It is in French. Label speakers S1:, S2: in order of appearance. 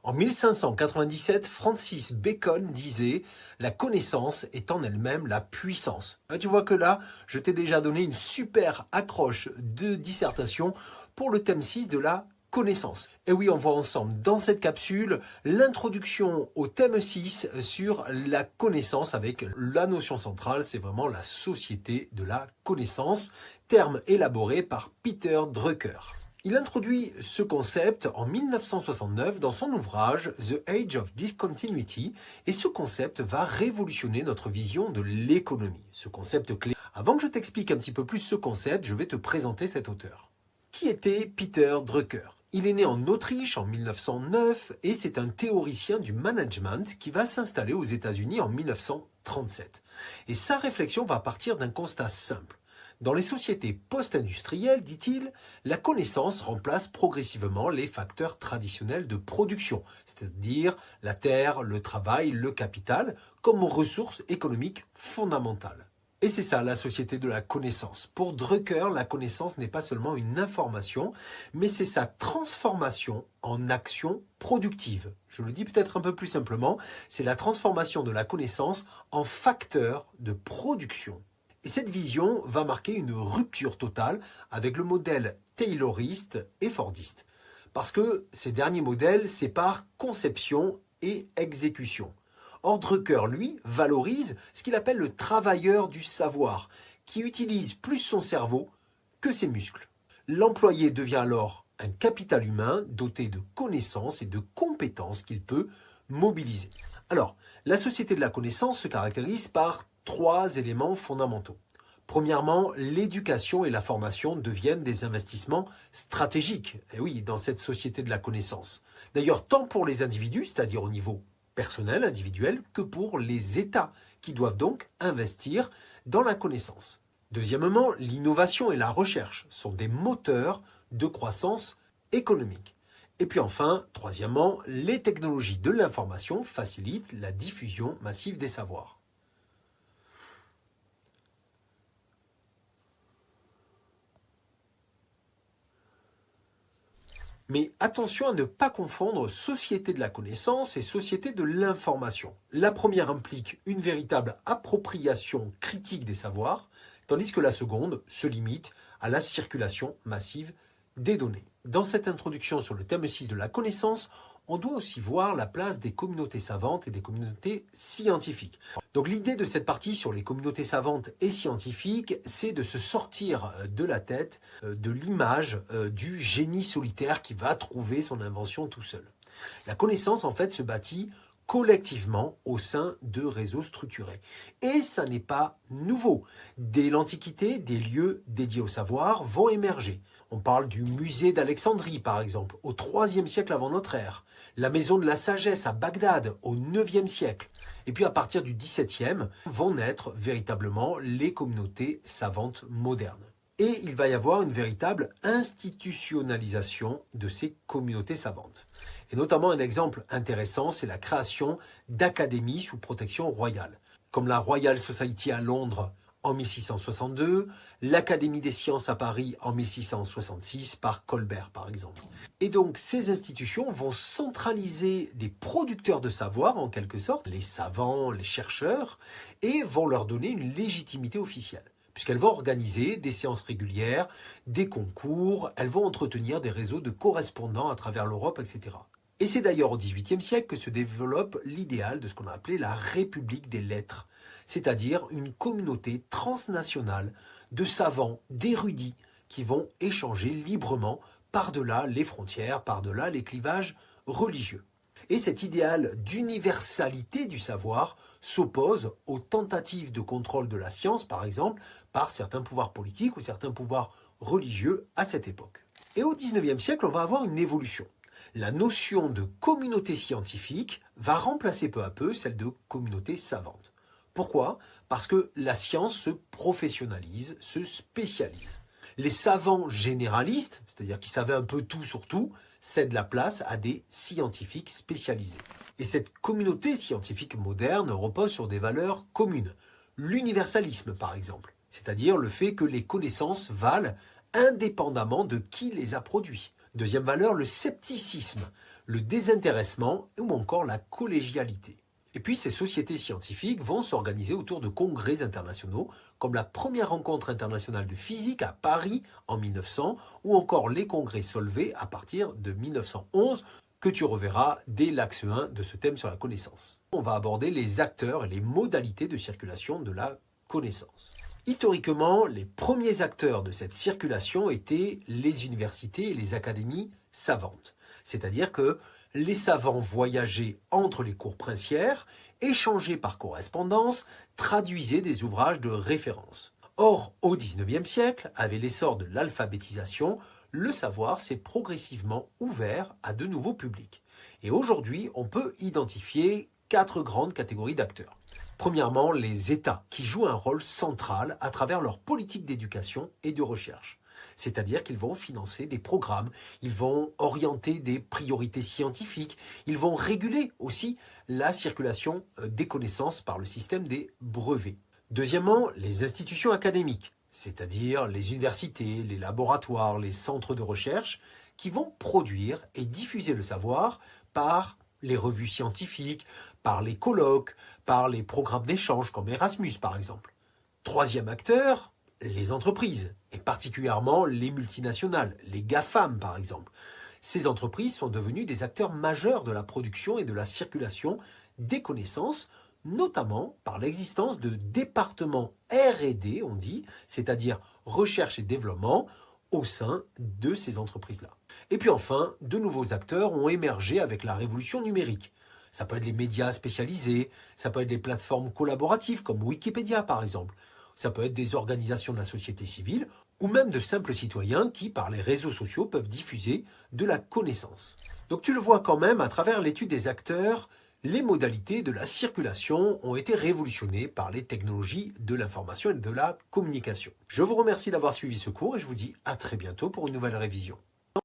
S1: En 1597, Francis Bacon disait « La connaissance est en elle-même la puissance ». Tu vois que là, je t'ai déjà donné une super accroche de dissertation pour le thème 6 de la connaissance. Et oui, on voit ensemble dans cette capsule l'introduction au thème 6 sur la connaissance avec la notion centrale, c'est vraiment la société de la connaissance, terme élaboré par Peter Drucker. Il introduit ce concept en 1969 dans son ouvrage The Age of Discontinuity et ce concept va révolutionner notre vision de l'économie. Ce concept clé. Avant que je t'explique un petit peu plus ce concept, je vais te présenter cet auteur. Qui était Peter Drucker ? Il est né en Autriche en 1909 et c'est un théoricien du management qui va s'installer aux États-Unis en 1937. Et sa réflexion va partir d'un constat simple. Dans les sociétés post-industrielles, dit-il, la connaissance remplace progressivement les facteurs traditionnels de production, c'est-à-dire la terre, le travail, le capital, comme ressources économiques fondamentales. Et c'est ça la société de la connaissance. Pour Drucker, la connaissance n'est pas seulement une information, mais c'est sa transformation en action productive. Je le dis peut-être un peu plus simplement, c'est la transformation de la connaissance en facteur de production. Et cette vision va marquer une rupture totale avec le modèle tayloriste et fordiste. Parce que ces derniers modèles séparent conception et exécution. Or, Drucker, lui, valorise ce qu'il appelle le travailleur du savoir, qui utilise plus son cerveau que ses muscles. L'employé devient alors un capital humain doté de connaissances et de compétences qu'il peut mobiliser. Alors, la société de la connaissance se caractérise par 3 éléments fondamentaux. Premièrement, l'éducation et la formation deviennent des investissements stratégiques. Et oui, dans cette société de la connaissance. D'ailleurs, tant pour les individus, c'est-à-dire au niveau personnel, individuel, que pour les États, qui doivent donc investir dans la connaissance. Deuxièmement, l'innovation et la recherche sont des moteurs de croissance économique. Et puis enfin, troisièmement, les technologies de l'information facilitent la diffusion massive des savoirs. Mais attention à ne pas confondre société de la connaissance et société de l'information. La première implique une véritable appropriation critique des savoirs, tandis que la seconde se limite à la circulation massive des données. Dans cette introduction sur le thème 6 de la connaissance, on doit aussi voir la place des communautés savantes et des communautés scientifiques. Donc l'idée de cette partie sur les communautés savantes et scientifiques, c'est de se sortir de la tête de l'image du génie solitaire qui va trouver son invention tout seul. La connaissance, en fait, se bâtit collectivement au sein de réseaux structurés. Et ça n'est pas nouveau. Dès l'Antiquité, des lieux dédiés au savoir vont émerger. On parle du musée d'Alexandrie, par exemple, au IIIe siècle avant notre ère. La maison de la sagesse à Bagdad, au IXe siècle. Et puis à partir du XVIIe, vont naître véritablement les communautés savantes modernes. Et il va y avoir une véritable institutionnalisation de ces communautés savantes. Et notamment un exemple intéressant, c'est la création d'académies sous protection royale, comme la Royal Society à Londres en 1662, l'Académie des sciences à Paris en 1666 par Colbert par exemple. Et donc ces institutions vont centraliser des producteurs de savoir en quelque sorte, les savants, les chercheurs, et vont leur donner une légitimité officielle. Puisqu'elles vont organiser des séances régulières, des concours, elles vont entretenir des réseaux de correspondants à travers l'Europe, etc. Et c'est d'ailleurs au XVIIIe siècle que se développe l'idéal de ce qu'on a appelé la République des lettres, c'est-à-dire une communauté transnationale de savants, d'érudits, qui vont échanger librement par-delà les frontières, par-delà les clivages religieux. Et cet idéal d'universalité du savoir s'oppose aux tentatives de contrôle de la science, par exemple, par certains pouvoirs politiques ou certains pouvoirs religieux à cette époque. Et au XIXe siècle, on va avoir une évolution. La notion de communauté scientifique va remplacer peu à peu celle de communauté savante. Pourquoi ? Parce que la science se professionnalise, se spécialise. Les savants généralistes, c'est-à-dire qui savaient un peu tout sur tout, cèdent la place à des scientifiques spécialisés. Et cette communauté scientifique moderne repose sur des valeurs communes. L'universalisme, par exemple, c'est-à-dire le fait que les connaissances valent indépendamment de qui les a produits. Deuxième valeur, le scepticisme. le désintéressement ou encore la collégialité. Et puis ces sociétés scientifiques vont s'organiser autour de congrès internationaux, comme la première rencontre internationale de physique à Paris en 1900, ou encore les congrès Solvay à partir de 1911, que tu reverras dès l'axe 1 de ce thème sur la connaissance. On va aborder les acteurs et les modalités de circulation de la connaissance. Historiquement, les premiers acteurs de cette circulation étaient les universités et les académies savantes. C'est-à-dire que les savants voyageaient entre les cours princières, échangeaient par correspondance, traduisaient des ouvrages de référence. Or, au XIXe siècle, avec l'essor de l'alphabétisation, le savoir s'est progressivement ouvert à de nouveaux publics. Et aujourd'hui, on peut identifier 4 grandes catégories d'acteurs. Premièrement, les États, qui jouent un rôle central à travers leur politique d'éducation et de recherche. C'est-à-dire qu'ils vont financer des programmes, ils vont orienter des priorités scientifiques, ils vont réguler aussi la circulation des connaissances par le système des brevets. Deuxièmement, les institutions académiques, c'est-à-dire les universités, les laboratoires, les centres de recherche, qui vont produire et diffuser le savoir par les revues scientifiques, par les colloques, par les programmes d'échange comme Erasmus par exemple. Troisième acteur, les entreprises, et particulièrement les multinationales, les GAFAM par exemple. Ces entreprises sont devenues des acteurs majeurs de la production et de la circulation des connaissances, notamment par l'existence de départements R&D, on dit, c'est-à-dire recherche et développement, au sein de ces entreprises-là. Et puis enfin, de nouveaux acteurs ont émergé avec la révolution numérique. Ça peut être les médias spécialisés, ça peut être des plateformes collaboratives comme Wikipédia par exemple, ça peut être des organisations de la société civile ou même de simples citoyens qui, par les réseaux sociaux, peuvent diffuser de la connaissance. Donc tu le vois quand même, à travers l'étude des acteurs, les modalités de la circulation ont été révolutionnées par les technologies de l'information et de la communication. Je vous remercie d'avoir suivi ce cours et je vous dis à très bientôt pour une nouvelle révision.